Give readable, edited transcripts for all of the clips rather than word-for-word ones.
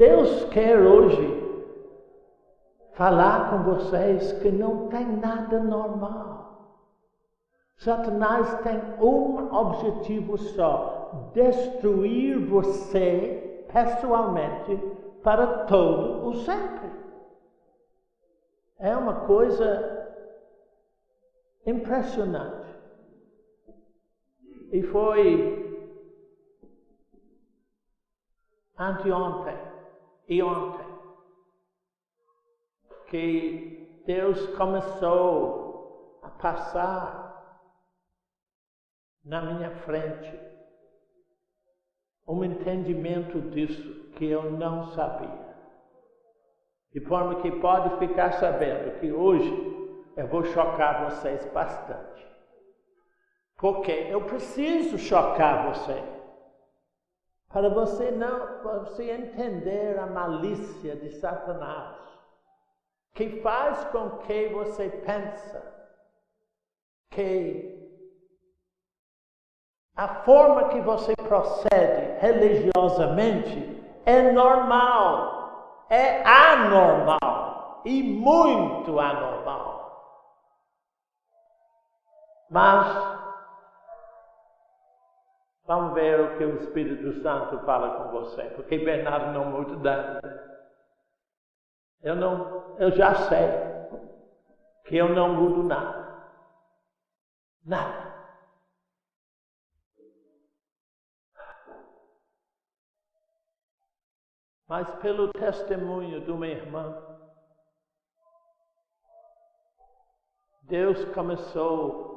Deus quer hoje falar com vocês que não tem nada normal. Satanás tem um objetivo só: destruir você pessoalmente para todo o sempre. É uma coisa impressionante. E foi anteontem e ontem que Deus começou a passar na minha frente um entendimento disso que eu não sabia. De forma que pode ficar sabendo que hoje eu vou chocar vocês bastante. Porque eu preciso chocar você. Para você entender a malícia de Satanás, que faz com que você pensa que a forma que você procede religiosamente é normal. É anormal e muito anormal. Mas vamos ver o que o Espírito Santo fala com você, porque Bernardo não muda. Eu já sei que eu não mudo nada. Nada. Mas pelo testemunho de uma irmã, Deus começou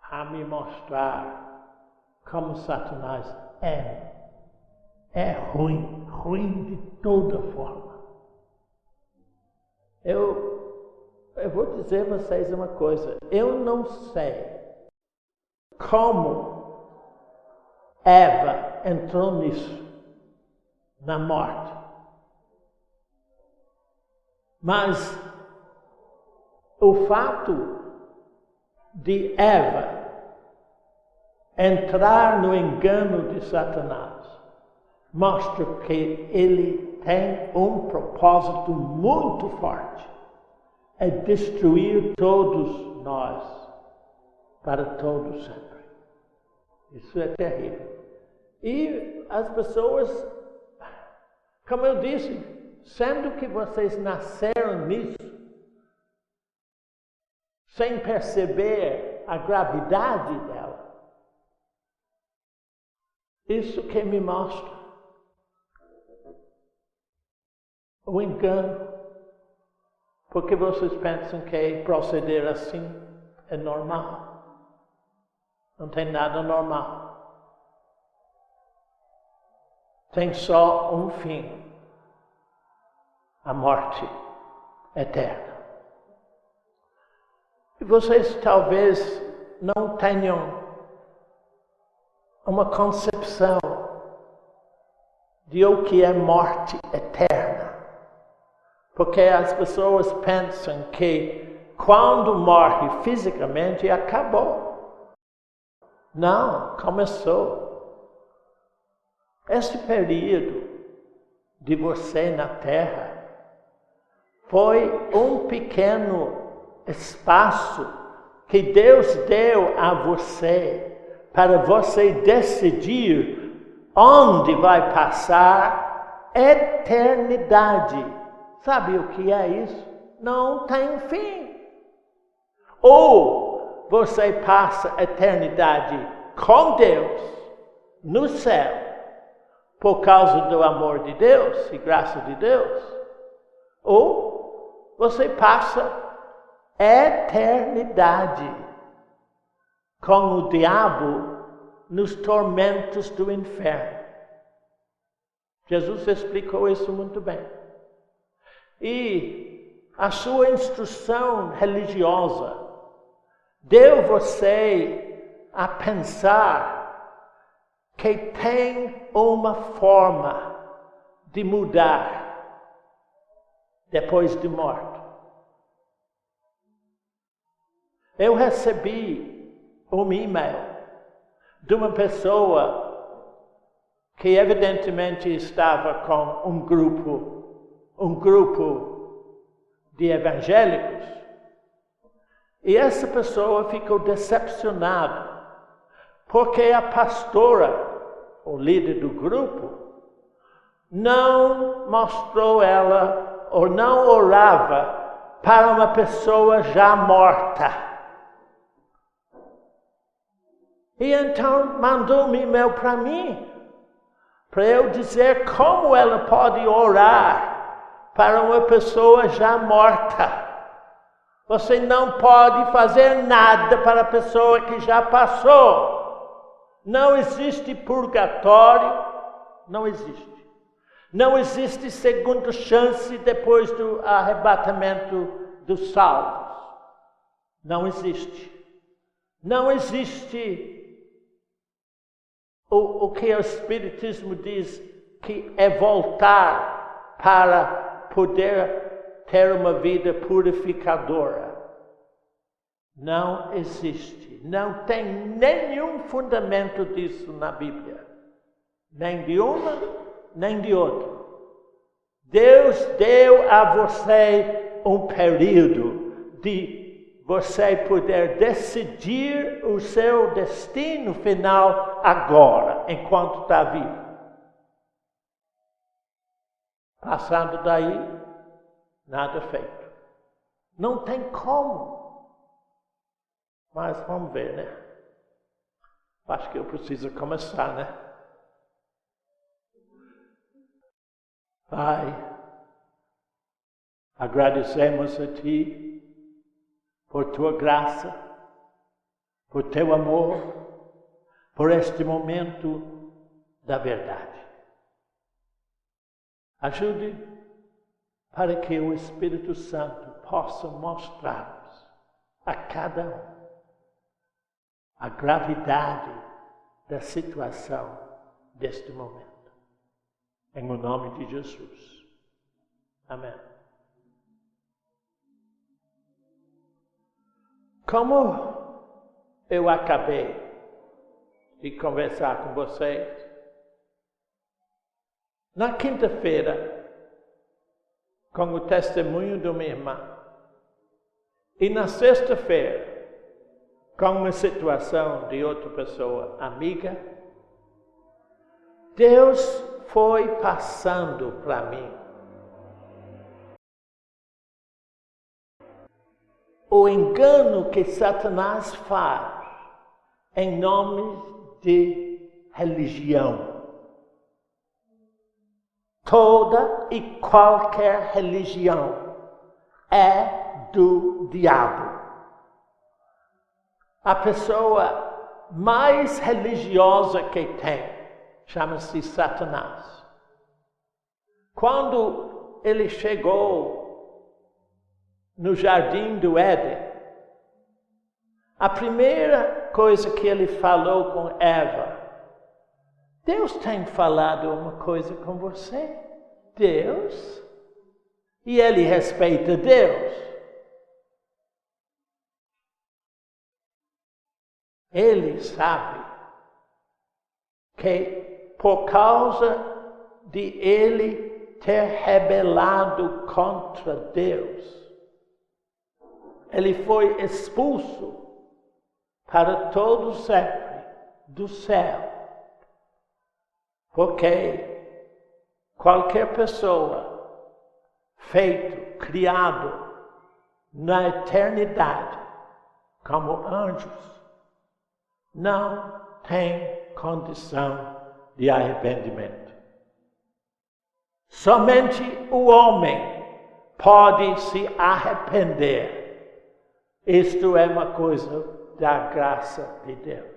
a me mostrar como Satanás é ruim de toda forma. Eu vou dizer a vocês uma coisa, eu não sei como Eva entrou nisso, na morte. Mas o fato de Eva entrar no engano de Satanás mostra que ele tem um propósito muito forte: é destruir todos nós para todo sempre. Isso é terrível. E as pessoas, como eu disse, sendo que vocês nasceram nisso, sem perceber a gravidade dela, isso que me mostra o engano, porque vocês pensam que proceder assim é normal. Não tem nada normal. Tem só um fim: a morte eterna. E vocês talvez não tenham uma concepção de o que é morte eterna. Porque as pessoas pensam que quando morre fisicamente acabou. Não, começou. Esse período de você na Terra foi um pequeno espaço que Deus deu a você para você decidir onde vai passar eternidade. Sabe o que é isso? Não tem fim. Ou você passa a eternidade com Deus no céu, por causa do amor de Deus e graça de Deus, ou você passa eternidade com o diabo nos tormentos do inferno. Jesus explicou isso muito bem. E a sua instrução religiosa deu você a pensar que tem uma forma de mudar depois de morto. Eu recebi um e-mail de uma pessoa que evidentemente estava com um grupo de evangélicos, e essa pessoa ficou decepcionada, porque a pastora, o líder do grupo, não mostrou ela, ou não orava para uma pessoa já morta. E então mandou um e-mail para mim, para eu dizer como ela pode orar para uma pessoa já morta. Você não pode fazer nada para a pessoa que já passou. Não existe purgatório, não existe. Não existe segunda chance depois do arrebatamento dos salvos. Não existe. Não existe o que o Espiritismo diz que é voltar para poder ter uma vida purificadora. Não existe. Não tem nenhum fundamento disso na Bíblia. Nem de uma, nem de outra. Deus deu a você um período de você poder decidir o seu destino final agora, enquanto está vivo. Passando daí, nada feito. Não tem como. Mas vamos ver, né? Acho que eu preciso começar, né? Pai, agradecemos a Ti por Tua graça, por Teu amor, por este momento da verdade. Ajude para que o Espírito Santo possa mostrar-nos a cada um a gravidade da situação deste momento. Em o nome de Jesus. Amém. Como eu acabei de conversar com vocês, na quinta-feira, com o testemunho de minha irmã, e na sexta-feira, com uma situação de outra pessoa amiga, Deus foi passando para mim o engano que Satanás faz em nome de religião. Toda e qualquer religião é do diabo. A pessoa mais religiosa que tem chama-se Satanás. Quando ele chegou no jardim do Éden, a primeira coisa que ele falou com Eva: Deus tem falado uma coisa com você? Deus? E ele respeita Deus. Ele sabe que por causa de ele ter rebelado contra Deus, ele foi expulso para todo sempre do céu. Porque qualquer pessoa feito, criado na eternidade como anjos, não tem condição de arrependimento. Somente o homem pode se arrepender. Isto é uma coisa da graça de Deus.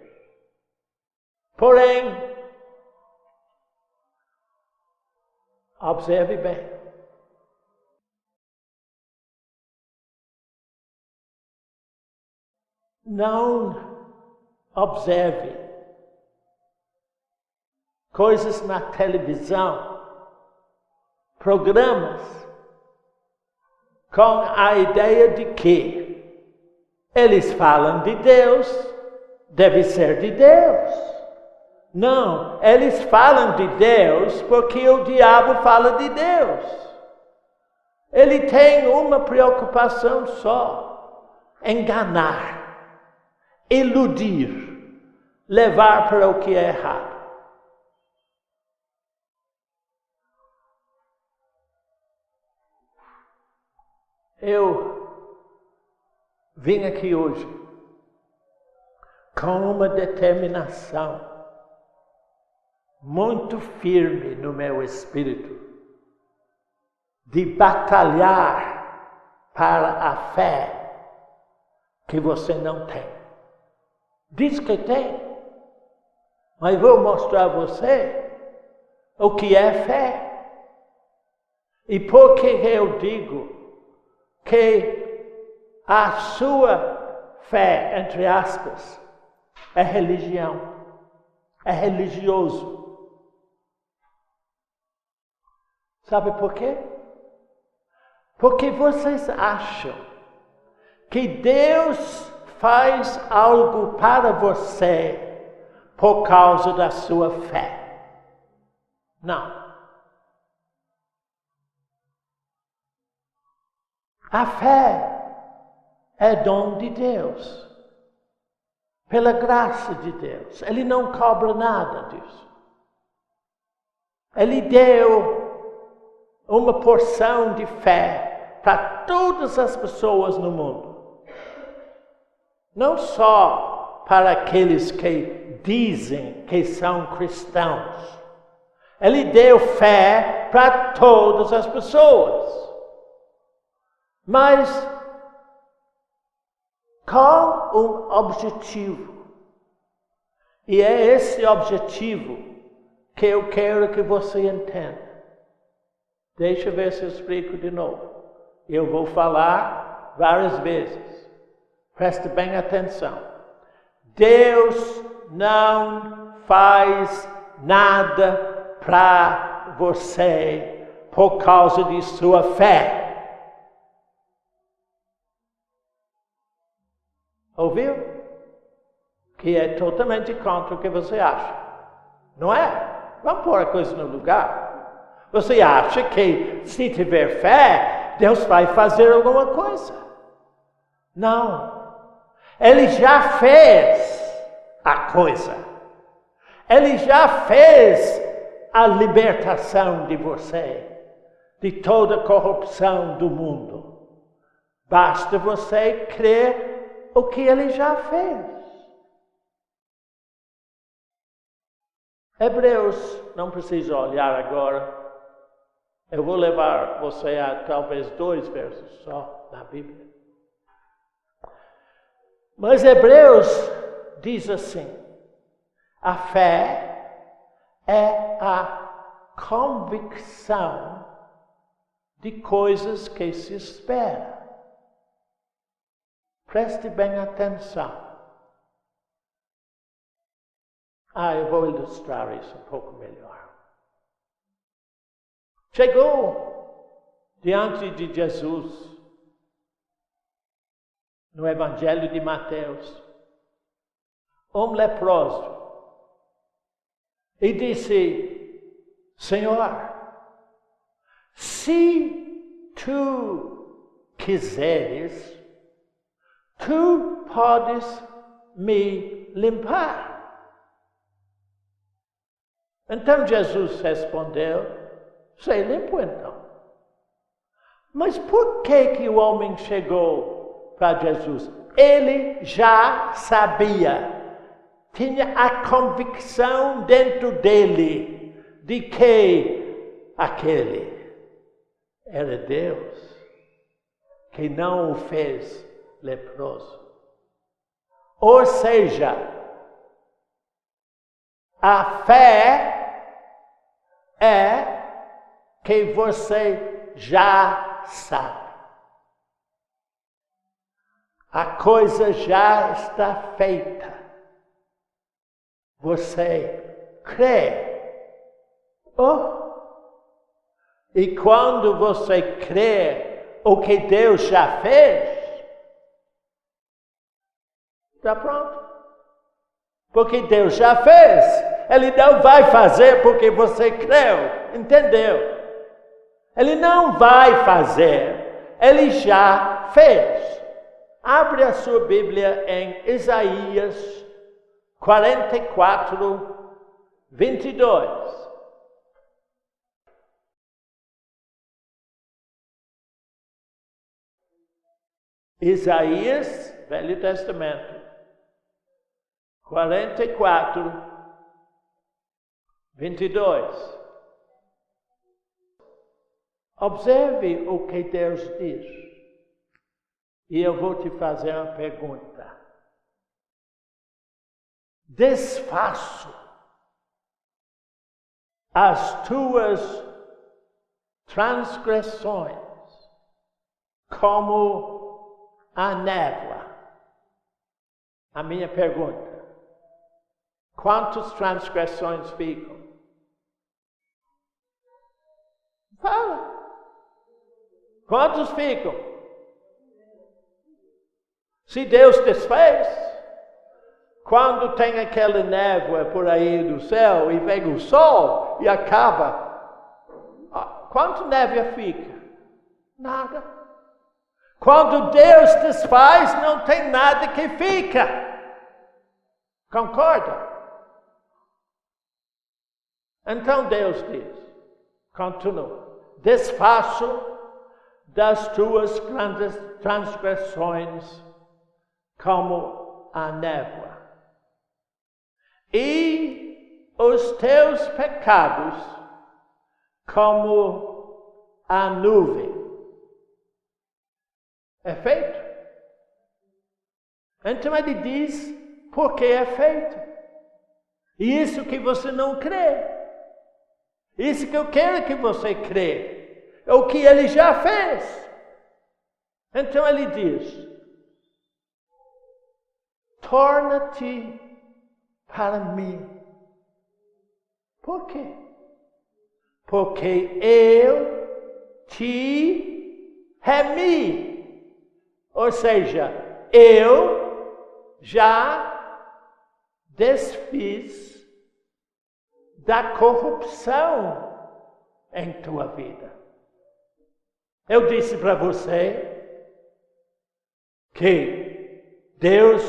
Porém, observe bem. Não observe coisas na televisão, programas, com a ideia de que eles falam de Deus, deve ser de Deus. Não, eles falam de Deus porque o diabo fala de Deus. Ele tem uma preocupação só: enganar, iludir, levar para o que é errado. Eu vim aqui hoje com uma determinação muito firme no meu espírito de batalhar para a fé que você não tem. Diz que tem, mas vou mostrar a você o que é fé. E por que eu digo que a sua fé, entre aspas, é religião, é religioso? Sabe por quê? Porque vocês acham que Deus faz algo para você por causa da sua fé. Não. A fé é dom de Deus, pela graça de Deus. Ele não cobra nada disso. Ele deu uma porção de fé para todas as pessoas no mundo. Não só para aqueles que dizem que são cristãos. Ele deu fé para todas as pessoas. Mas com um objetivo. E é esse objetivo que eu quero que você entenda. Deixa eu ver se eu explico de novo. Eu vou falar várias vezes. Preste bem atenção. Deus não faz nada para você por causa de sua fé. Ouviu? Que é totalmente contra o que você acha. Não é? Vamos pôr a coisa no lugar. Você acha que se tiver fé, Deus vai fazer alguma coisa? Não. Ele já fez a coisa. Ele já fez a libertação de você, de toda a corrupção do mundo. Basta você crer o que ele já fez. Hebreus, não precisa olhar agora. Eu vou levar você a talvez 2 versos só na Bíblia. Mas Hebreus diz assim: a fé é a convicção de coisas que se espera. Preste bem atenção. Eu vou ilustrar isso um pouco melhor. Chegou diante de Jesus, no Evangelho de Mateus, um leproso, e disse: Senhor, se tu quiseres, tu podes me limpar. Então Jesus respondeu: sei limpo então. Mas por que o homem chegou para Jesus? Ele já sabia, tinha a convicção dentro dele de que aquele era Deus, que não o fez leproso. Ou seja, a fé é que você já sabe. A coisa já está feita. Você crê. E quando você crê o que Deus já fez, está pronto. Porque Deus já fez. Ele não vai fazer porque você creu, entendeu? Ele não vai fazer, ele já fez. Abre a sua Bíblia em Isaías 44, 22. Isaías, Velho Testamento, 44, 22. Observe o que Deus diz. E eu vou te fazer uma pergunta. Desfaço as tuas transgressões como a névoa. A minha pergunta: quantas transgressões ficam? Fala. Quantos ficam? Se Deus desfez, quando tem aquela névoa por aí do céu e vem o sol e acaba, quanto névoa fica? Nada. Quando Deus desfaz, não tem nada que fica. Concorda? Então Deus diz, continua: desfaço das tuas grandes transgressões como a névoa, e os teus pecados como a nuvem. É feito? Então ele diz porque é feito. E isso que você não crê. Isso que eu quero que você crê. É o que ele já fez. Então ele diz: torna-te para mim. Por quê? Porque eu te remi. Ou seja, eu já desfiz da corrupção em tua vida. Eu disse para você que Deus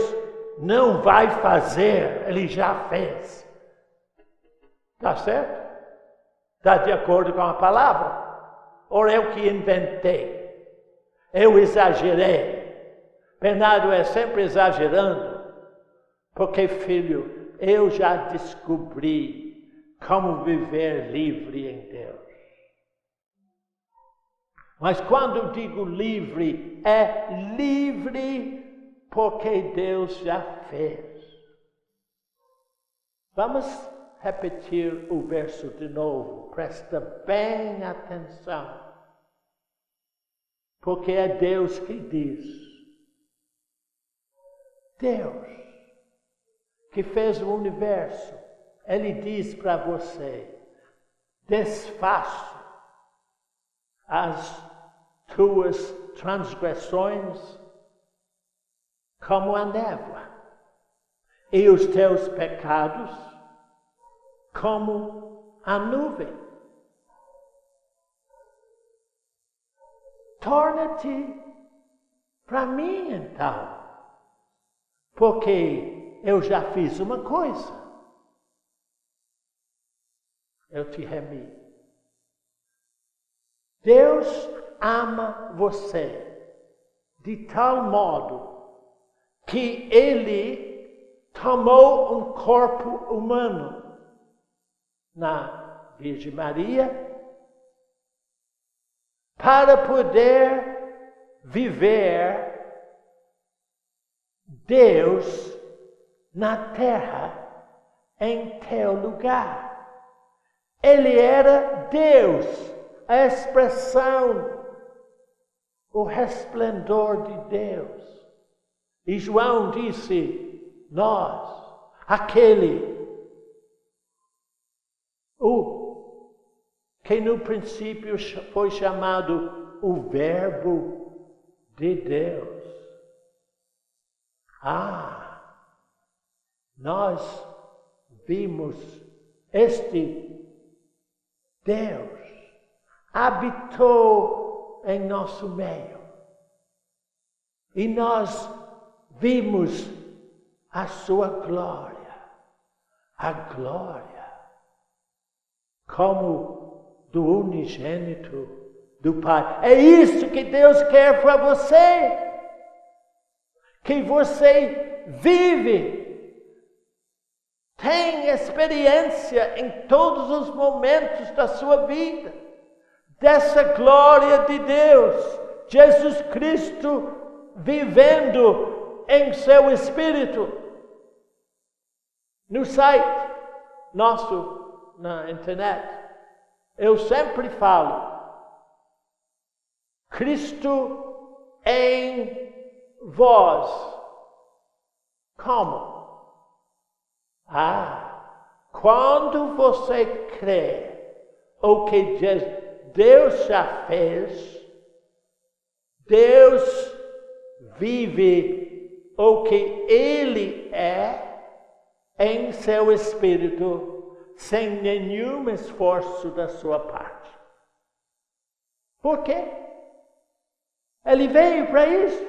não vai fazer, ele já fez. Está certo? Está de acordo com a palavra? Ou eu que inventei? Eu exagerei. Bernardo é sempre exagerando. Porque, filho, eu já descobri como viver livre em Deus. Mas quando eu digo livre, é livre porque Deus já fez. Vamos repetir o verso de novo. Presta bem atenção. Porque é Deus que diz. Deus, que fez o universo, ele diz para você: desfaço as tuas transgressões como a névoa, e os teus pecados como a nuvem. Torna-te para mim então, porque eu já fiz uma coisa. Eu te remi. Deus ama você de tal modo que Ele tomou um corpo humano na Virgem Maria para poder viver Deus na terra em teu lugar. Ele era Deus, a expressão, o resplendor de Deus. E João disse: nós, aquele, o que no princípio foi chamado o Verbo de Deus. Nós vimos Este Deus habitou em nosso meio. E nós vimos a sua glória. A glória como do unigênito do Pai. É isso que Deus quer para você. Que você vive. Tem experiência em todos os momentos da sua vida. Dessa glória de Deus. Jesus Cristo vivendo em seu Espírito. No site nosso, na internet, eu sempre falo, Cristo em vós. Como? Quando você crê o que Deus já fez, Deus vive o que Ele é em seu Espírito, sem nenhum esforço da sua parte. Por quê? Ele veio para isso.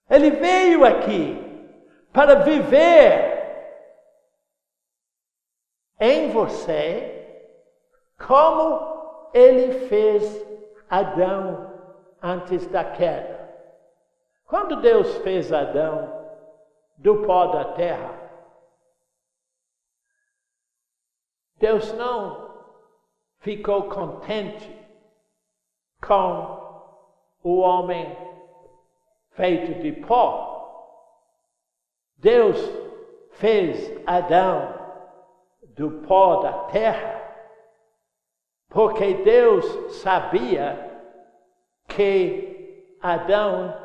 Ele veio aqui para viver em você como Ele fez Adão antes da queda. Quando Deus fez Adão do pó da terra, Deus não ficou contente com o homem feito de pó. Deus fez Adão do pó da terra, porque Deus sabia que Adão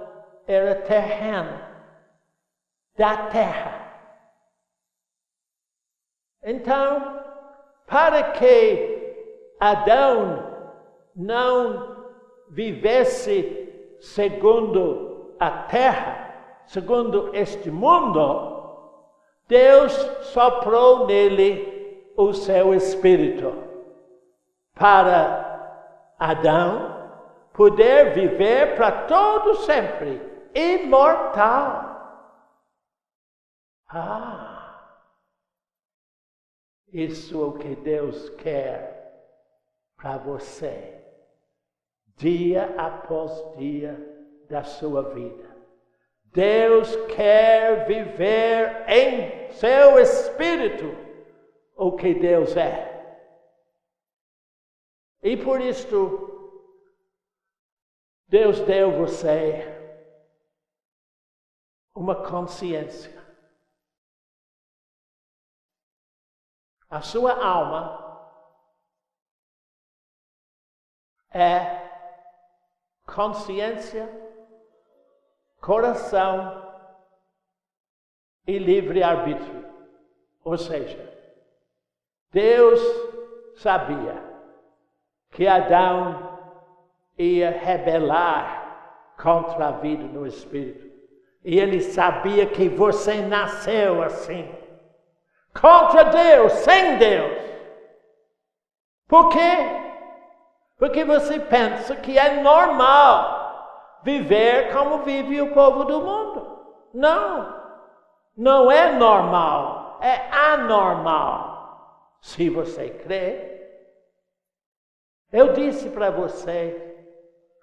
era terreno, da terra. Então, para que Adão não vivesse segundo a terra, segundo este mundo, Deus soprou nele o seu Espírito para Adão poder viver para todo sempre, imortal. Isso é o que Deus quer para você, dia após dia da sua vida. Deus quer viver em seu Espírito o que Deus é. E por isto, Deus deu você uma consciência. A sua alma é consciência, coração e livre-arbítrio. Ou seja, Deus sabia que Adão ia rebelar contra a vida no Espírito. E Ele sabia que você nasceu assim. Contra Deus, sem Deus. Por quê? Porque você pensa que é normal viver como vive o povo do mundo. Não é normal, é anormal. Se você crê, eu disse para você,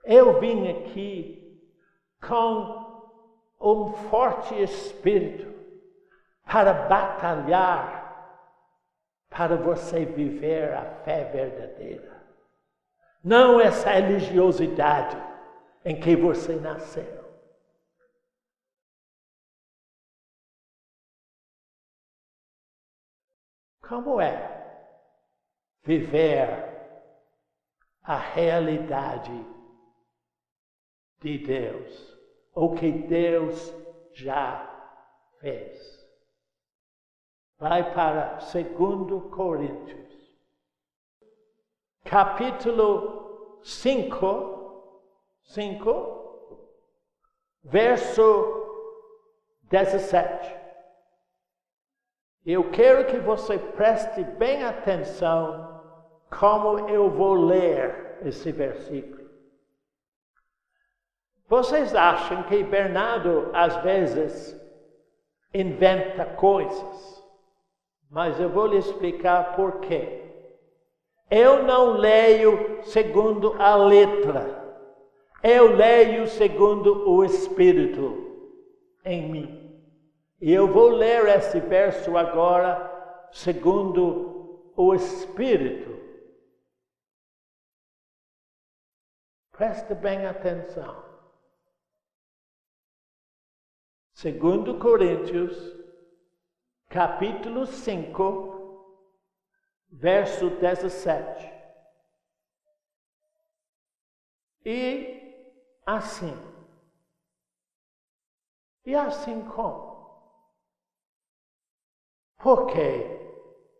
eu vim aqui com um forte espírito para batalhar, para você viver a fé verdadeira. Não essa religiosidade em que você nasceu. Como é viver a realidade de Deus, o que Deus já fez? Vai para 2 Coríntios, capítulo 5, verso 17. Eu quero que você preste bem atenção como eu vou ler esse versículo. Vocês acham que Bernardo, às vezes, inventa coisas, mas eu vou lhe explicar por quê. Eu não leio segundo a letra, eu leio segundo o Espírito em mim. E eu vou ler esse verso agora segundo o Espírito. Preste bem atenção. 2 Coríntios, capítulo 5, verso 17. E assim como? Porque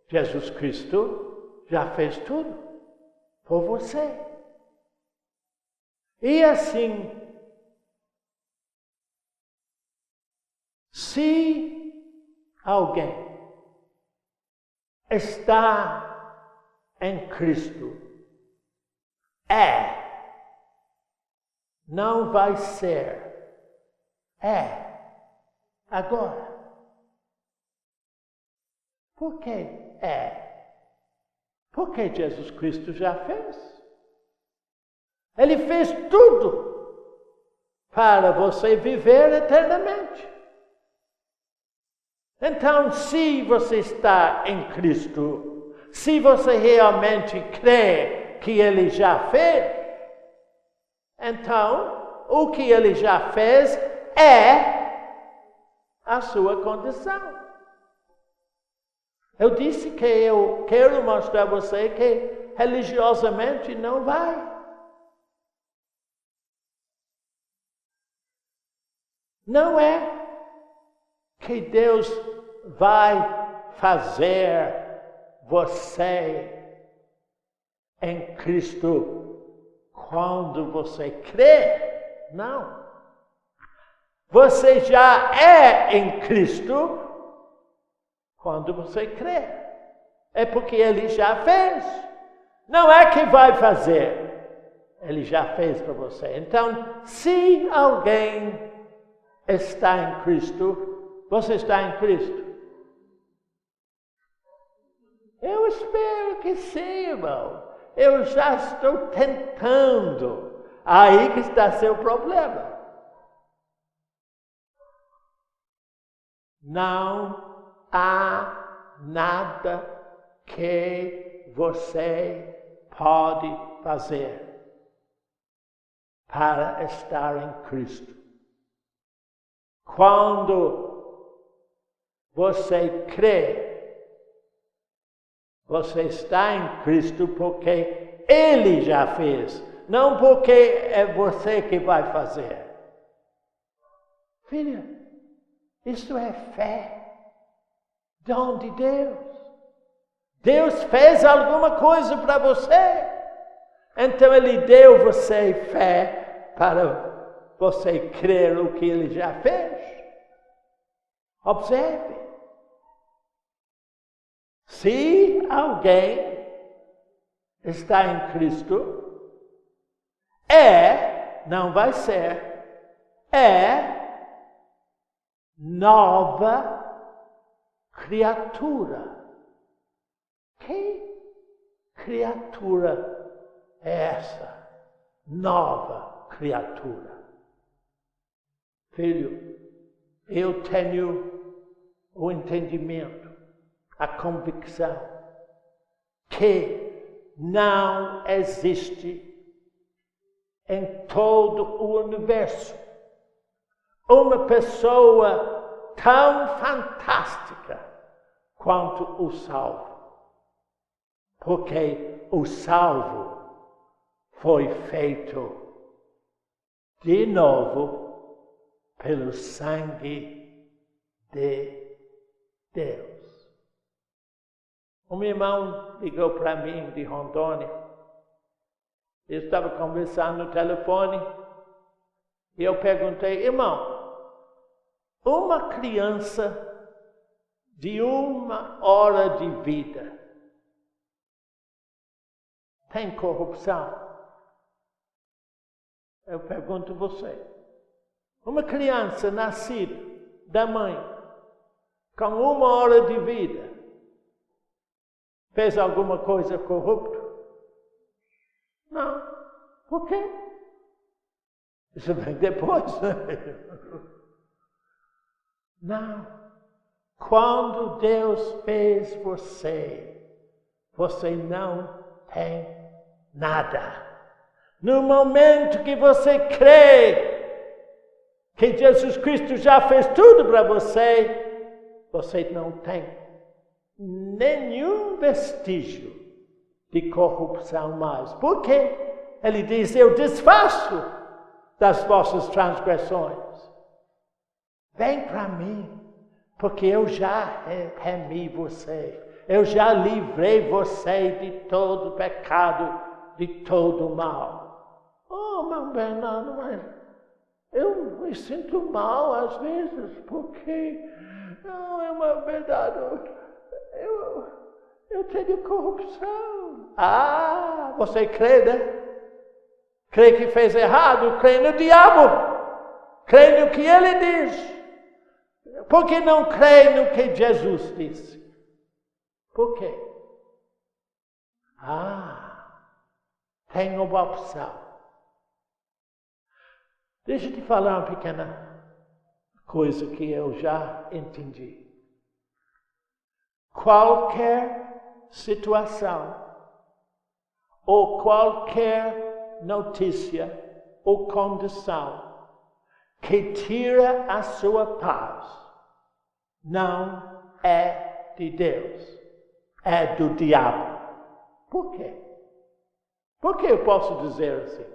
Jesus Cristo já fez tudo por você. E assim, se alguém está em Cristo, não vai ser, agora. Por que Porque Jesus Cristo já fez. Ele fez tudo para você viver eternamente. Então, se você está em Cristo, se você realmente crê que Ele já fez, então, o que Ele já fez é a sua condição. Eu disse que eu quero mostrar a você que religiosamente não vai. Não é que Deus vai fazer você em Cristo quando você crê. Não. Você já é em Cristo quando você crê. É porque Ele já fez. Não é que vai fazer. Ele já fez para você. Então, se alguém está em Cristo, você está em Cristo? Eu espero que sim, irmão. Eu já estou tentando. Aí que está seu problema. Não há nada que você pode fazer para estar em Cristo. Quando você crê, você está em Cristo porque Ele já fez, não porque é você que vai fazer. Filha, isso é fé. Dom de Deus. Deus fez alguma coisa para você. Então Ele deu você fé para você crer o que Ele já fez. Observe. Se alguém está em Cristo, não vai ser, nova criatura. Que criatura é essa? Nova criatura. Filho, eu tenho o entendimento, a convicção que não existe em todo o universo uma pessoa tão fantástica quanto o salvo. Porque o salvo foi feito de novo pelo sangue de Deus. Um irmão ligou para mim de Rondônia. Eu estava conversando no telefone e eu perguntei, irmão, uma criança de 1 hora de vida tem corrupção? Eu pergunto a você. Uma criança nascida da mãe com 1 hora de vida fez alguma coisa corrupta? Não. Por quê? Isso vem depois. Não. Quando Deus fez você, você não tem nada. No momento que você crê que Jesus Cristo já fez tudo para você, você não tem nenhum vestígio de corrupção mais. Por quê? Ele diz, eu desfaço das vossas transgressões. Vem para mim, porque eu já remi você. Eu já livrei você de todo pecado, de todo mal. Oh, meu Bernardo, mas eu me sinto mal às vezes, porque não é uma verdade. Eu tenho corrupção. Ah, você crê, né? Crê que fez errado, crê no diabo. Crê no que ele diz. Por que não crê no que Jesus disse? Por quê? Tem uma opção. Deixa eu te falar uma pequena coisa que eu já entendi. Qualquer situação, ou qualquer notícia ou condição que tira a sua paz, não é de Deus, é do diabo. Por quê? Por que eu posso dizer assim?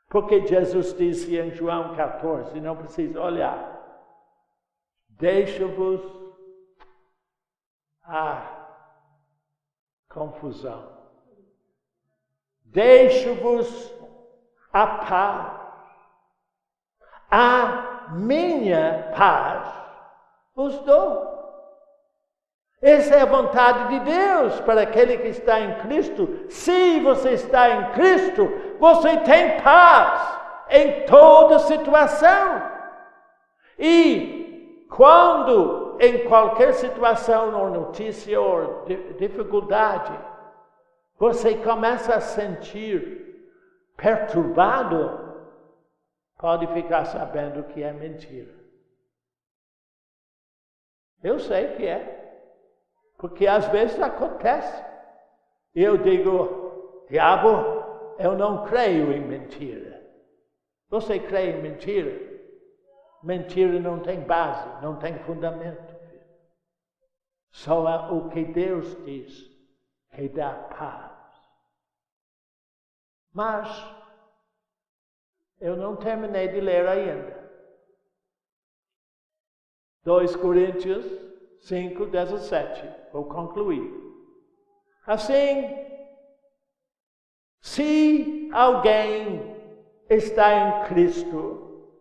Porque Jesus disse em João 14, não precisa olhar, deixa-vos a confusão, deixa-vos a paz, a minha paz vos dou. Essa é a vontade de Deus para aquele que está em Cristo. Se você está em Cristo, você tem paz em toda situação. E quando, em qualquer situação, ou notícia, ou dificuldade, você começa a sentir perturbado, pode ficar sabendo que é mentira. Eu sei que é. Porque às vezes acontece. Eu digo, diabo, eu não creio em mentira. Você crê em mentira? Mentira não tem base, não tem fundamento. Só é o que Deus diz que dá paz. Mas eu não terminei de ler ainda. 2 Coríntios 5:17. Vou concluir. Assim, se alguém está em Cristo,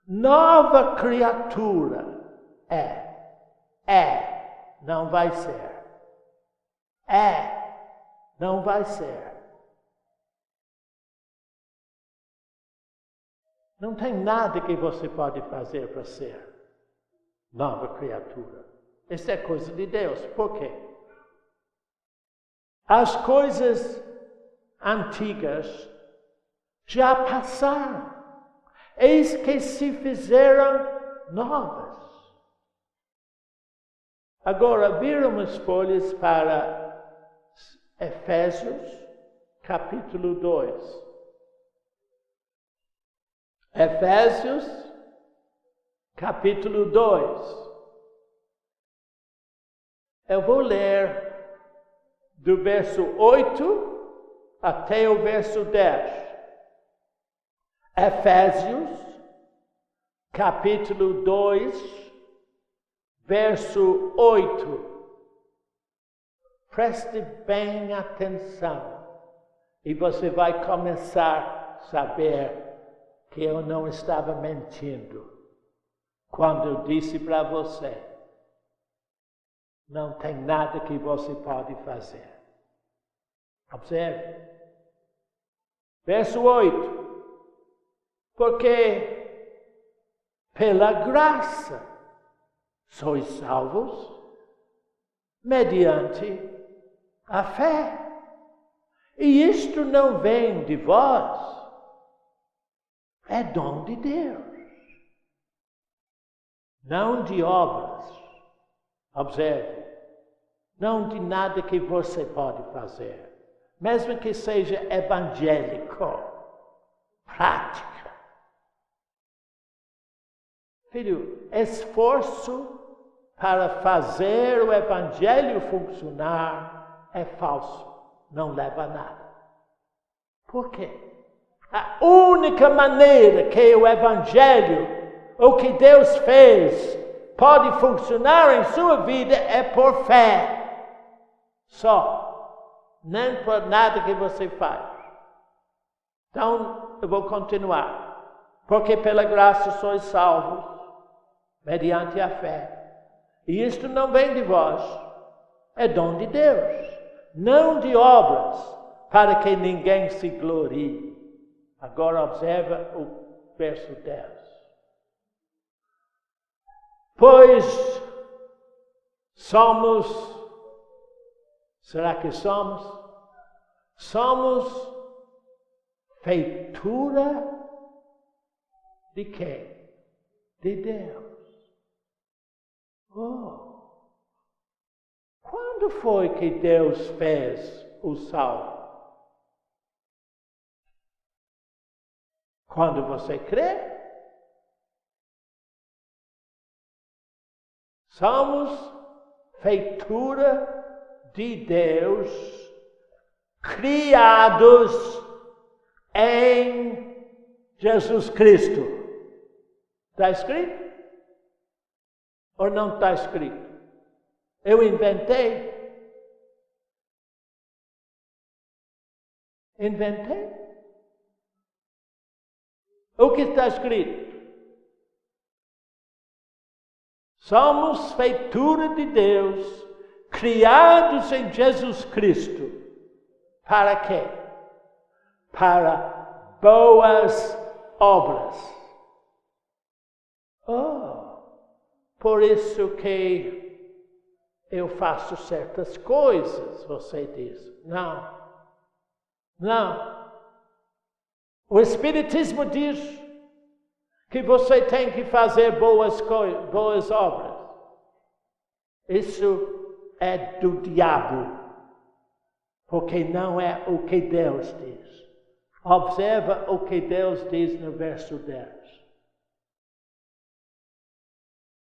nova criatura não vai ser. Não vai ser. Não tem nada que você pode fazer para ser nova criatura. Isso é coisa de Deus. Por quê? As coisas antigas já passaram. Eis que se fizeram novas. Agora, viramos folhas para Efésios, capítulo 2. Efésios, capítulo 2. Eu vou ler do verso 8 até o verso 10. Efésios, capítulo 2, verso 8. Preste bem atenção e você vai começar a saber que eu não estava mentindo quando eu disse para você Não tem nada que você pode fazer. Observe. Verso 8. Porque pela graça sois salvos mediante a fé. E isto não vem de vós, é dom de Deus. Não de obras. Observe. Não de nada que você pode fazer. Mesmo que seja evangélico, prática. Filho, esforço para fazer o evangelho funcionar é falso. Não leva a nada. Por quê? A única maneira que o evangelho, o que Deus fez, pode funcionar em sua vida é por fé. Só. Nem por nada que você faz. Então, eu vou continuar. Porque pela graça sois salvos, mediante a fé. E isto não vem de vós, é dom de Deus. Não de obras, para que ninguém se glorie. Agora observa o verso 10. Pois somos, será que somos? Somos feitura de quem? De Deus. Quando foi que Deus fez o salvo? Quando você crê? Somos feitura de Deus, criados em Jesus Cristo. Está escrito? Ou não está escrito? Eu inventei? Inventei? O que está escrito? Somos feitura de Deus, criados em Jesus Cristo. Para quê? Para boas obras. Por isso que eu faço certas coisas, você diz. Não. O Espiritismo diz que você tem que fazer boas obras. Isso é do diabo, porque não é o que Deus diz. Observa o que Deus diz no verso 10.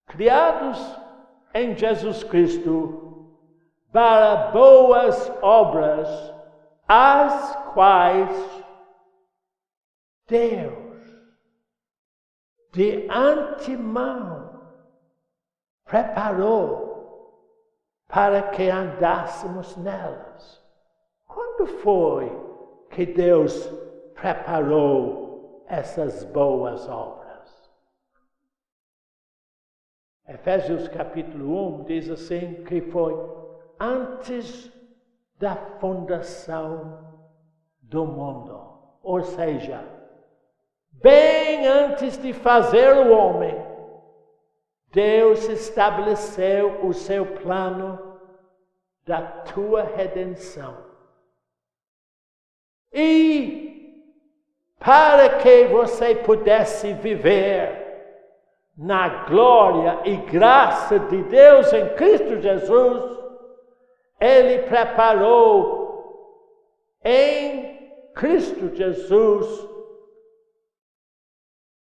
Criados em Jesus Cristo para boas obras, as quais Deus de antemão preparou para que andássemos nelas. Quando foi que Deus preparou essas boas obras? Efésios capítulo 1 diz assim que foi antes da fundação do mundo. Ou seja, bem antes de fazer o homem, Deus estabeleceu o seu plano da tua redenção. E para que você pudesse viver na glória e graça de Deus em Cristo Jesus, Ele preparou em Cristo Jesus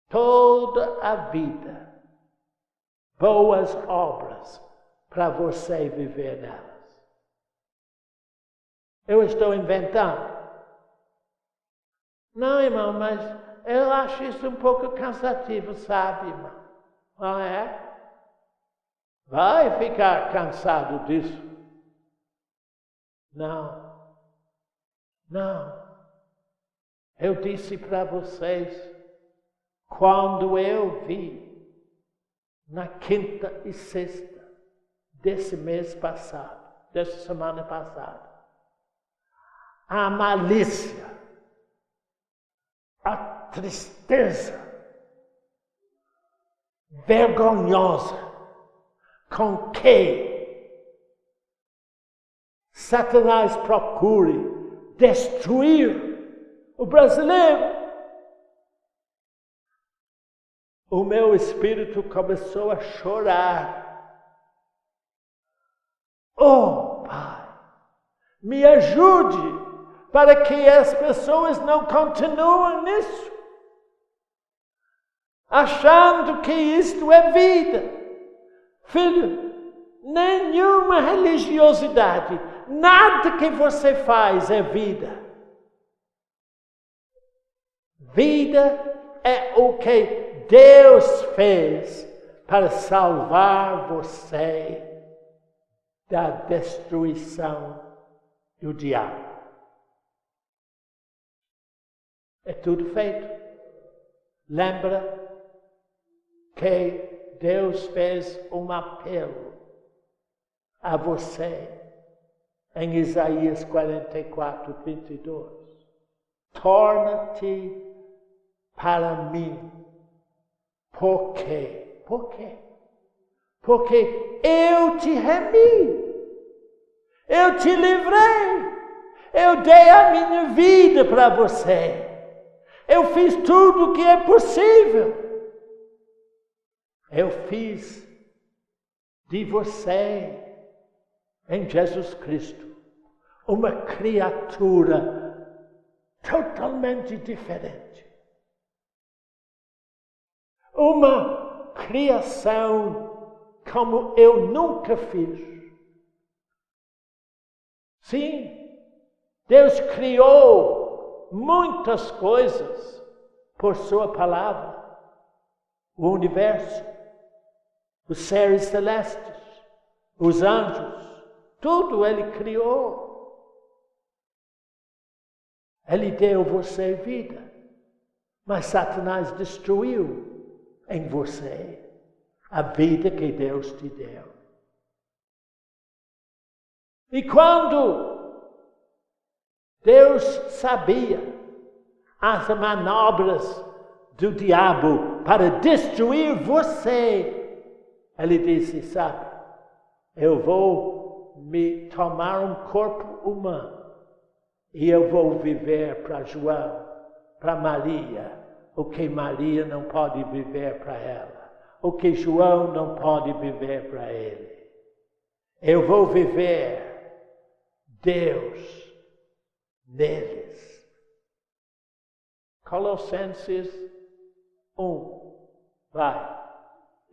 toda a vida, boas obras para você viver nelas. Eu estou inventando? Não, irmão, mas eu acho isso um pouco cansativo, sabe, irmão? Não é? Vai ficar cansado disso? Não. Eu disse para vocês, quando eu vi, na quinta e sexta desse mês passado, dessa semana passada. A malícia, a tristeza vergonhosa com que Satanás procure destruir o brasileiro. O meu espírito começou a chorar. Oh, Pai, me ajude para que as pessoas não continuem nisso, achando que isto é vida. Filho, nenhuma religiosidade, nada que você faz é vida. Vida é o que Deus fez para salvar você da destruição do diabo. É tudo feito. Lembra que Deus fez um apelo a você em Isaías 44, 22. Torna-te para mim. Por quê? Por quê? Porque eu te remi. Eu te livrei. Eu dei a minha vida para você. Eu fiz tudo o que é possível. Eu fiz de você, em Jesus Cristo, uma criatura totalmente diferente. Uma criação como eu nunca fiz. Sim, Deus criou muitas coisas por sua palavra. O universo, os seres celestes, os anjos, tudo Ele criou. Ele deu você vida, mas Satanás destruiu em você a vida que Deus te deu. E quando Deus sabia as manobras do diabo para destruir você, Ele disse, sabe, eu vou me tomar um corpo humano e eu vou viver para João, para Maria, o que Maria não pode viver para ela, o que João não pode viver para ele. Eu vou viver Deus neles. Colossenses 1. Vai.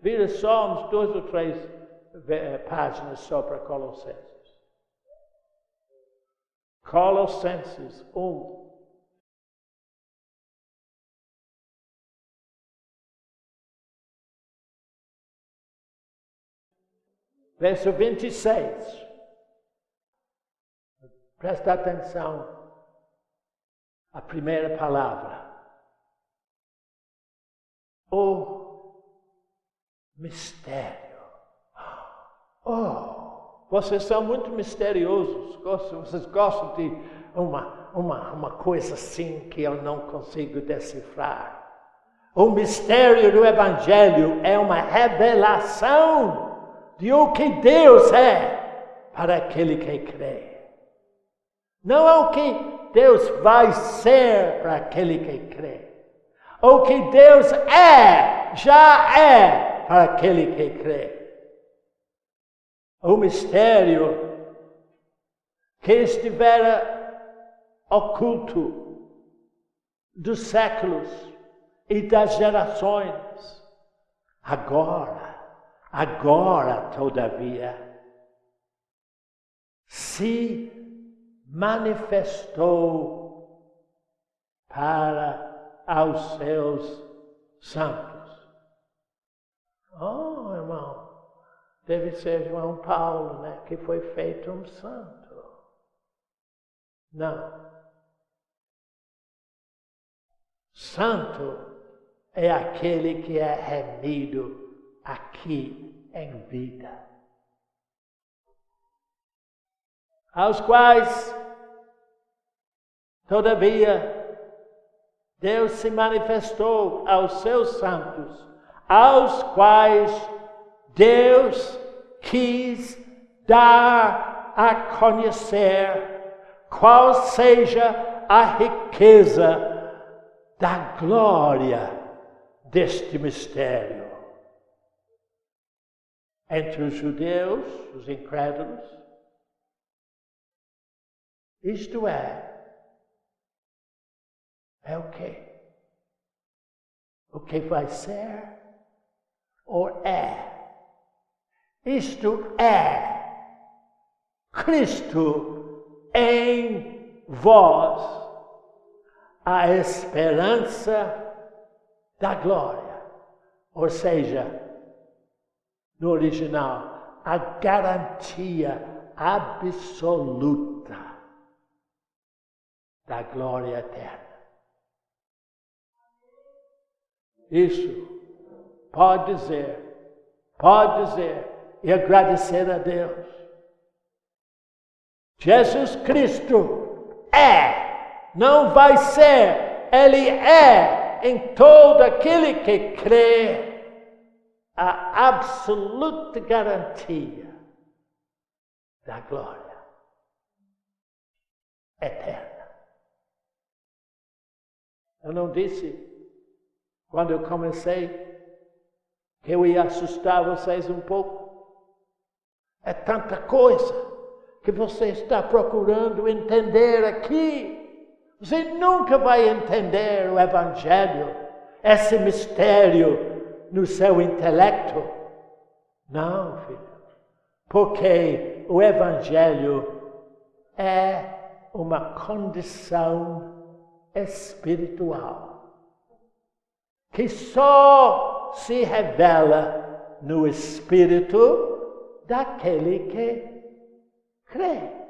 Vira só uns 2 ou 3 páginas só para Colossenses. Colossenses 1. Verso 26. Presta atenção. A primeira palavra. O mistério. Oh, vocês são muito misteriosos. Vocês gostam de uma coisa assim que eu não consigo decifrar. O mistério do Evangelho é uma revelação de o que Deus é para aquele que crê. Não é o que Deus vai ser para aquele que crê. O que Deus é, já é para aquele que crê. O mistério que estivera oculto dos séculos e das gerações, agora, todavia, se manifestou para aos seus santos. Oh, irmão, deve ser João Paulo, né, que foi feito um santo. Não. Santo é aquele que é remido aqui em vida. aos quais, todavia, Deus se manifestou aos seus santos, aos quais Deus quis dar a conhecer qual seja a riqueza da glória deste mistério. Entre os judeus, os incrédulos, isto é o quê? O que vai ser ou é? Isto é Cristo em vós, a esperança da glória. Ou seja, no original, a garantia absoluta da glória eterna. Isso pode dizer e agradecer a Deus. Jesus Cristo não vai ser, Ele é em todo aquele que crê a absoluta garantia da glória eterna. Eu não disse, quando eu comecei, que eu ia assustar vocês um pouco? É tanta coisa que você está procurando entender aqui. Você nunca vai entender o Evangelho, esse mistério no seu intelecto. Não, filho. Porque o Evangelho é uma condição espiritual que só se revela no espírito daquele que crê.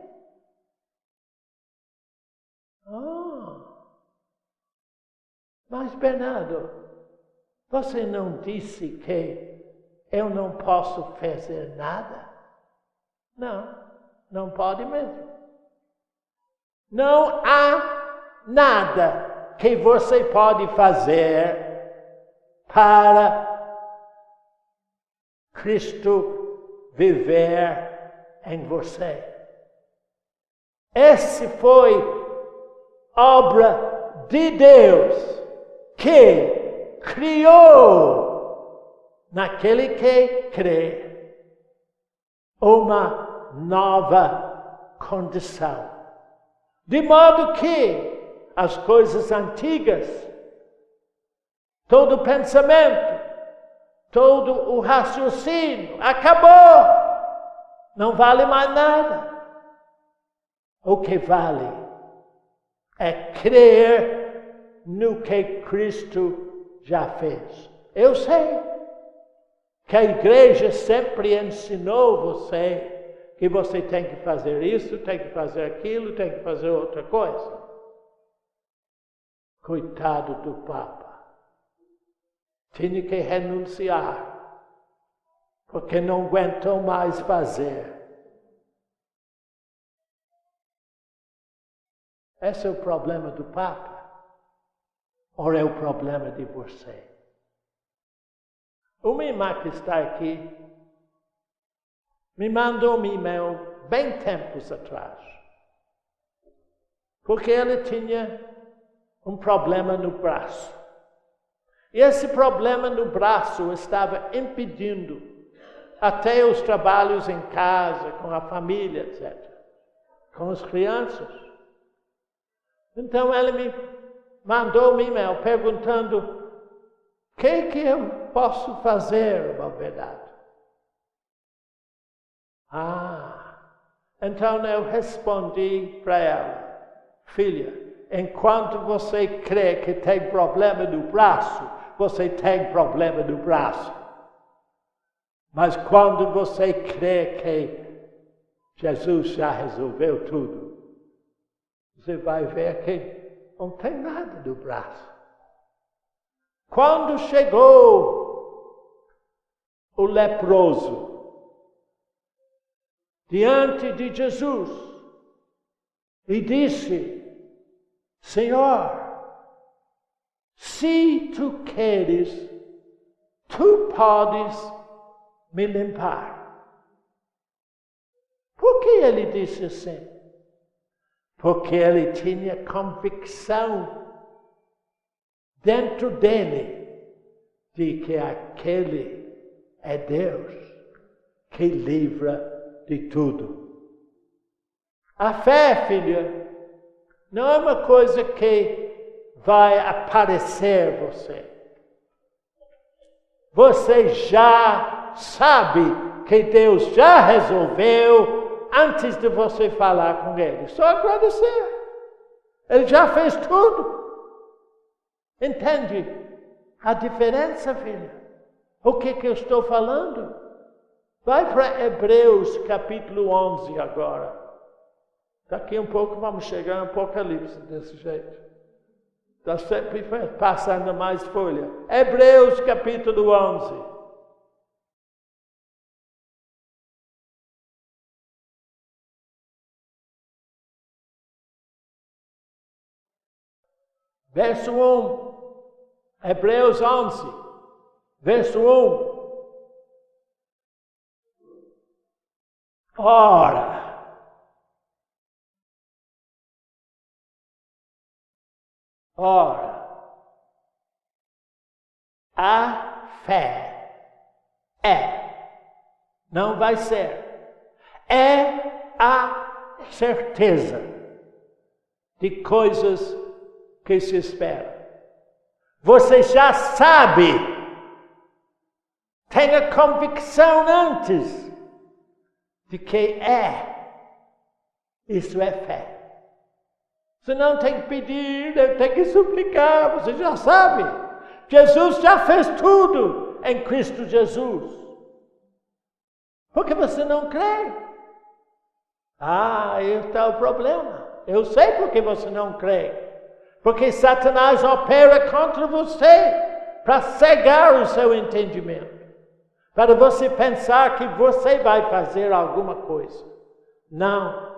Mas Bernardo, você não disse que eu não posso fazer nada? Não pode mesmo. Não há nada que você pode fazer para Cristo viver em você. Esse foi obra de Deus que criou naquele que crê uma nova condição. De modo que as coisas antigas, todo o pensamento, todo o raciocínio acabou. Não vale mais nada. O que vale é crer no que Cristo já fez. Eu sei que a igreja sempre ensinou você que você tem que fazer isso, tem que fazer aquilo, tem que fazer outra coisa. Coitado do Papa. Tinha que renunciar, porque não aguentou mais fazer. Esse é o problema do Papa? Ou é o problema de você? Uma irmã que está aqui me mandou um e-mail bem tempos atrás, porque ela tinha um problema no braço. E esse problema no braço estava impedindo até os trabalhos em casa, com a família, etc., com as crianças. Então ela me mandou um e-mail perguntando o que eu posso fazer, na verdade. Então eu respondi para ela: filha, enquanto você crê que tem problema no braço, você tem problema no braço. Mas quando você crê que Jesus já resolveu tudo, você vai ver que não tem nada no braço. Quando chegou o leproso diante de Jesus, e disse: Senhor, se tu queres, tu podes me limpar. Por que ele disse assim? Porque ele tinha convicção dentro dele de que aquele é Deus que livra de tudo. A fé, filha, não é uma coisa que vai aparecer você. Você já sabe que Deus já resolveu antes de você falar com Ele. Só agradecer. Ele já fez tudo. Entende a diferença, filha? O que eu estou falando? Vai para Hebreus capítulo 11 agora. Daqui um pouco vamos chegar no Apocalipse desse jeito. Está sempre passando mais folha. Hebreus capítulo 11. Verso 1. Hebreus 11. Verso 1. Ora, a fé não vai ser, é a certeza de coisas que se esperam. Você já sabe, tenha convicção antes de que isso é fé. Você não tem que pedir, não tem que suplicar, você já sabe. Jesus já fez tudo em Cristo Jesus. Por que você não crê? Aí está o problema. Eu sei por que você não crê. Porque Satanás opera contra você para cegar o seu entendimento. Para você pensar que você vai fazer alguma coisa. Não.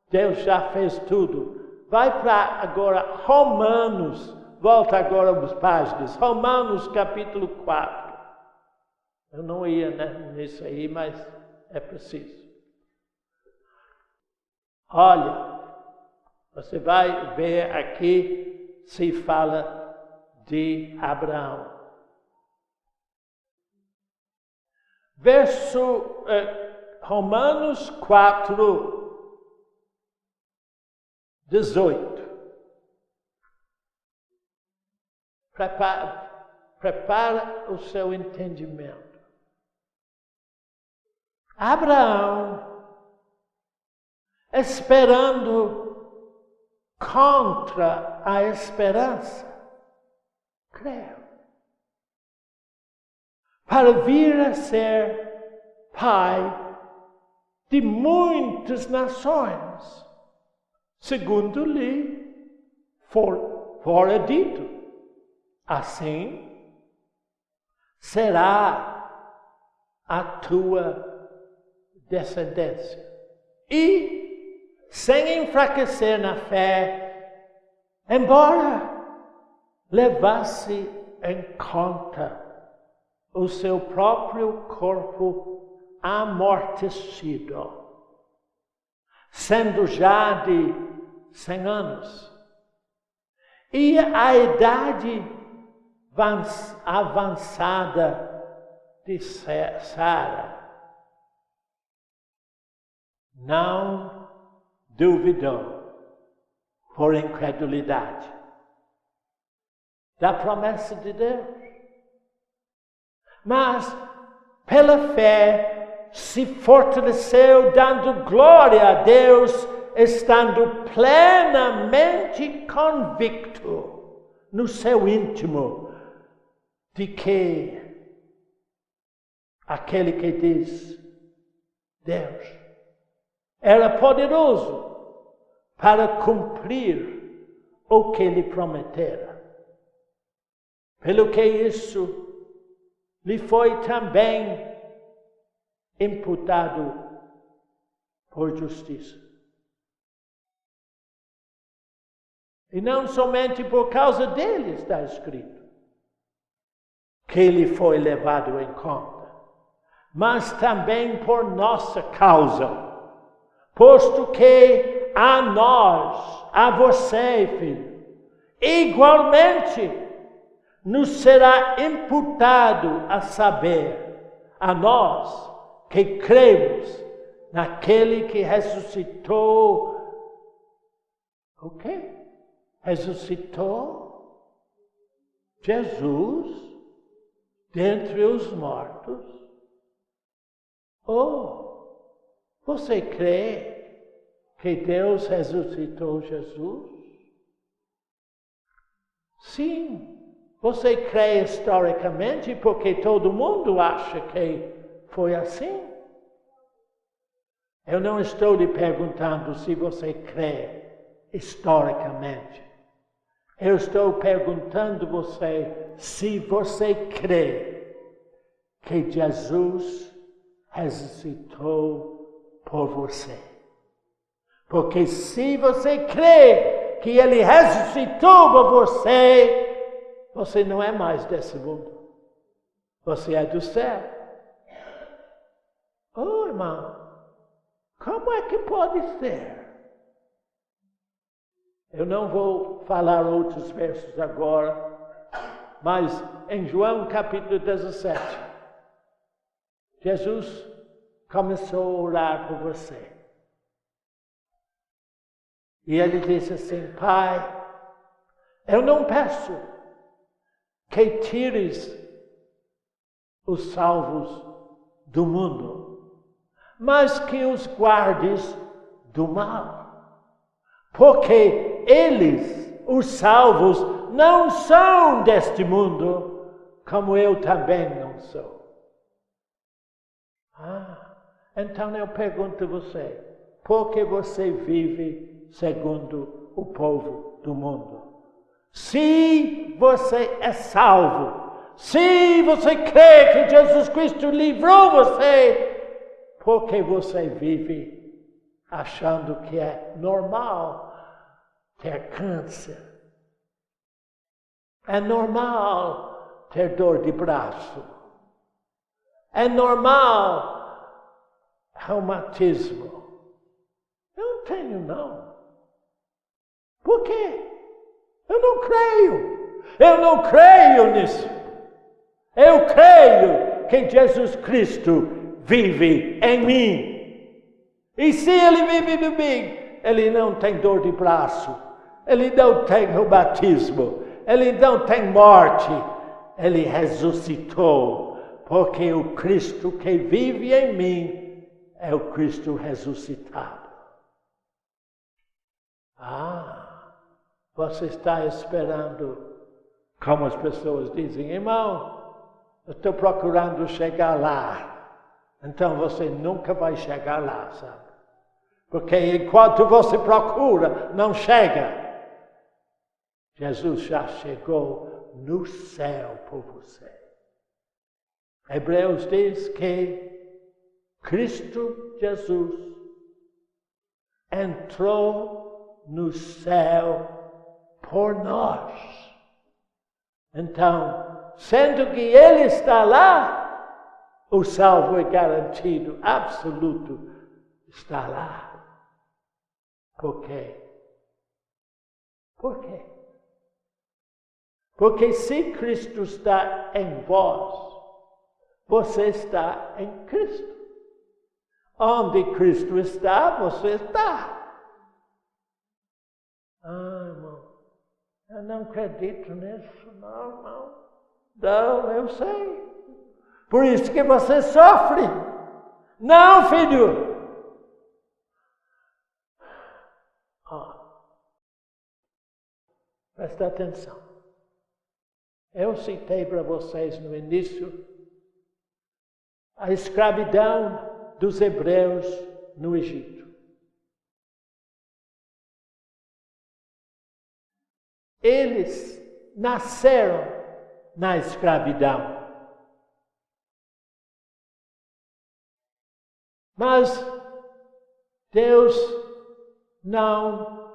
Deus já fez tudo. Vai para agora Romanos. Volta agora às páginas. Romanos capítulo 4. Eu não ia nisso aí, mas é preciso. Olha, você vai ver aqui se fala de Abraão. Verso Romanos 4, 18. Prepara o seu entendimento. Abraão, esperando contra a esperança, creu, para vir a ser pai de muitas nações, segundo lhe fora dito. Assim será a tua descendência. E, sem enfraquecer na fé, embora levasse em conta o seu próprio corpo amortecido, sendo já de 100 anos, e a idade avançada de Sara, não duvidou por incredulidade da promessa de Deus, mas pela fé se fortaleceu, dando glória a Deus, estando plenamente convicto no seu íntimo de que aquele que diz Deus era poderoso para cumprir o que lhe prometera. Pelo que isso lhe foi também imputado por justiça. E não somente por causa dele está escrito que ele foi levado em conta, mas também por nossa causa, posto que a nós, a você, filho, igualmente nos será imputado a saber, a nós que cremos naquele que ressuscitou, o quê? Ressuscitou Jesus dentre os mortos. Oh, você crê que Deus ressuscitou Jesus? Sim. Você crê historicamente porque todo mundo acha que foi assim? Eu não estou lhe perguntando se você crê historicamente. Eu estou perguntando você se você crê que Jesus ressuscitou por você. Porque se você crê que Ele ressuscitou por você, você não é mais desse mundo. Você é do céu. Oh, irmão, como é que pode ser? Eu não vou falar outros versos agora, mas em João capítulo 17, Jesus começou a orar por você. E ele disse assim: Pai, eu não peço que tires os salvos do mundo, mas que os guardes do mal. Porque eles, os salvos, não são deste mundo, como eu também não sou. Então eu pergunto a você, por que você vive segundo o povo do mundo? Se você é salvo, se você crê que Jesus Cristo livrou você, por que você vive achando que é normal ter câncer? É normal ter dor de braço. É normal reumatismo. Eu não tenho, não. Por quê? Eu não creio. Eu não creio nisso. Eu creio que Jesus Cristo vive em mim. E se Ele vive em mim, Ele não tem dor de braço, Ele não tem reumatismo, Ele não tem morte. Ele ressuscitou, porque o Cristo que vive em mim é o Cristo ressuscitado. Você está esperando, como as pessoas dizem, irmão, eu estou procurando chegar lá. Então você nunca vai chegar lá, sabe? Porque enquanto você procura, não chega. Jesus já chegou no céu por você. Hebreus diz que Cristo Jesus entrou no céu por nós. Então, sendo que Ele está lá, o salvo é garantido, absoluto, está lá. Por quê? Por quê? Porque se Cristo está em vós, você está em Cristo. Onde Cristo está, você está. Irmão, eu não acredito nisso, não, irmão. Não, eu sei. Por isso que você sofre. Não, filho. Presta atenção. Eu citei para vocês no início a escravidão dos hebreus no Egito. Eles nasceram na escravidão. Mas Deus não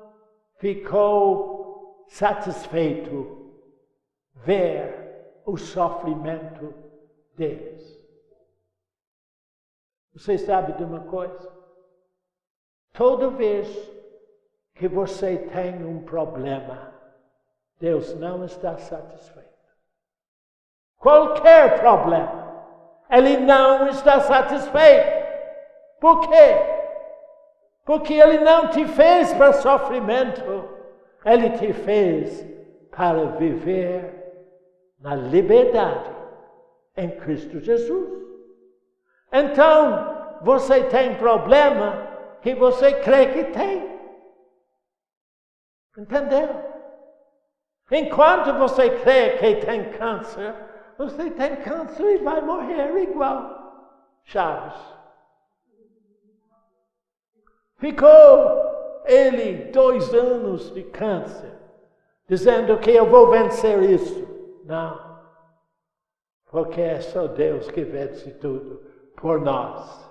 ficou satisfeito ver o sofrimento deles. Você sabe de uma coisa? Toda vez que você tem um problema, Deus não está satisfeito. Qualquer problema, Ele não está satisfeito. Por quê? Porque Ele não te fez para sofrimento. Ele te fez para viver na liberdade em Cristo Jesus. Então, você tem problema que você crê que tem. Entendeu? Enquanto você crê que tem câncer, você tem câncer e vai morrer igual Chaves. Ficou ele 2 anos de câncer, dizendo que eu vou vencer isso. Não, porque é só Deus que vence tudo por nós.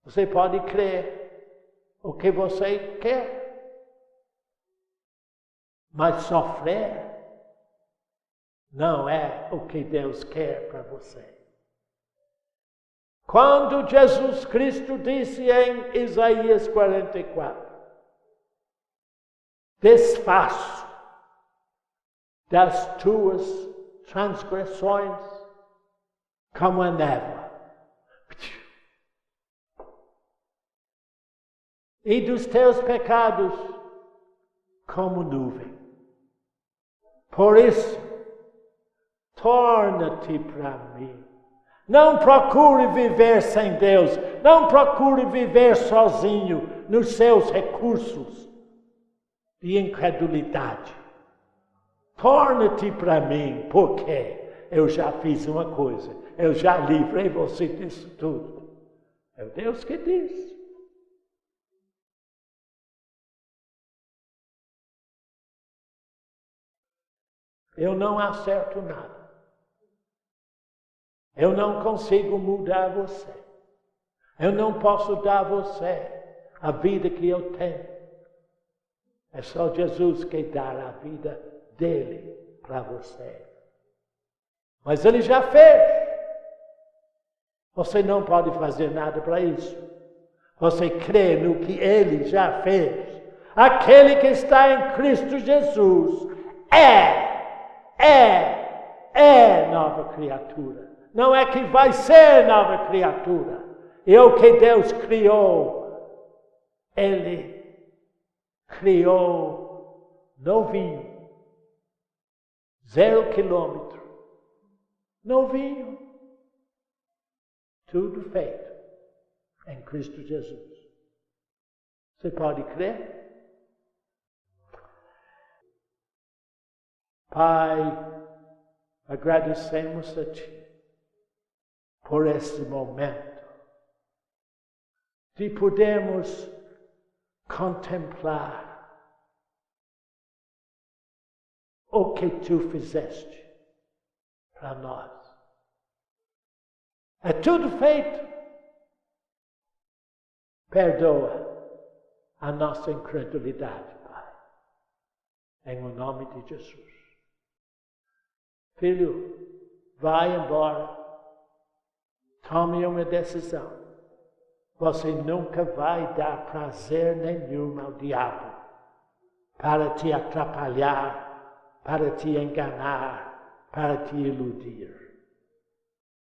Você pode crer o que você quer, mas sofrer não é o que Deus quer para você. Quando Jesus Cristo disse em Isaías 44, desfaço das tuas transgressões como a névoa, e dos teus pecados como nuvem. Por isso, torna-te para mim. Não procure viver sem Deus. Não procure viver sozinho nos seus recursos de incredulidade. Torna-te para mim, porque eu já fiz uma coisa. Eu já livrei você disso tudo. É Deus que diz. Eu não acerto nada. Eu não consigo mudar você. Eu não posso dar a você a vida que eu tenho. É só Jesus que dá a vida dele para você. Mas ele já fez. Você não pode fazer nada para isso. Você crê no que ele já fez. Aquele que está em Cristo Jesus é nova criatura. Não é que vai ser nova criatura. É o que Deus criou. Ele criou novinho. 0 quilômetro. Novinho. Tudo feito em Cristo Jesus. Você pode crer? Pai, agradecemos a Ti por este momento de podermos contemplar o que Tu fizeste para nós. É tudo feito. Perdoa a nossa incredulidade, Pai, em o nome de Jesus. Filho, vai embora. Tome uma decisão. Você nunca vai dar prazer nenhum ao diabo para te atrapalhar, para te enganar, para te iludir.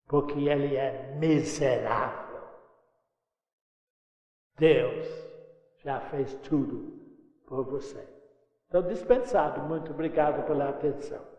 Porque ele é miserável. Deus já fez tudo por você. Estou dispensado. Muito obrigado pela atenção.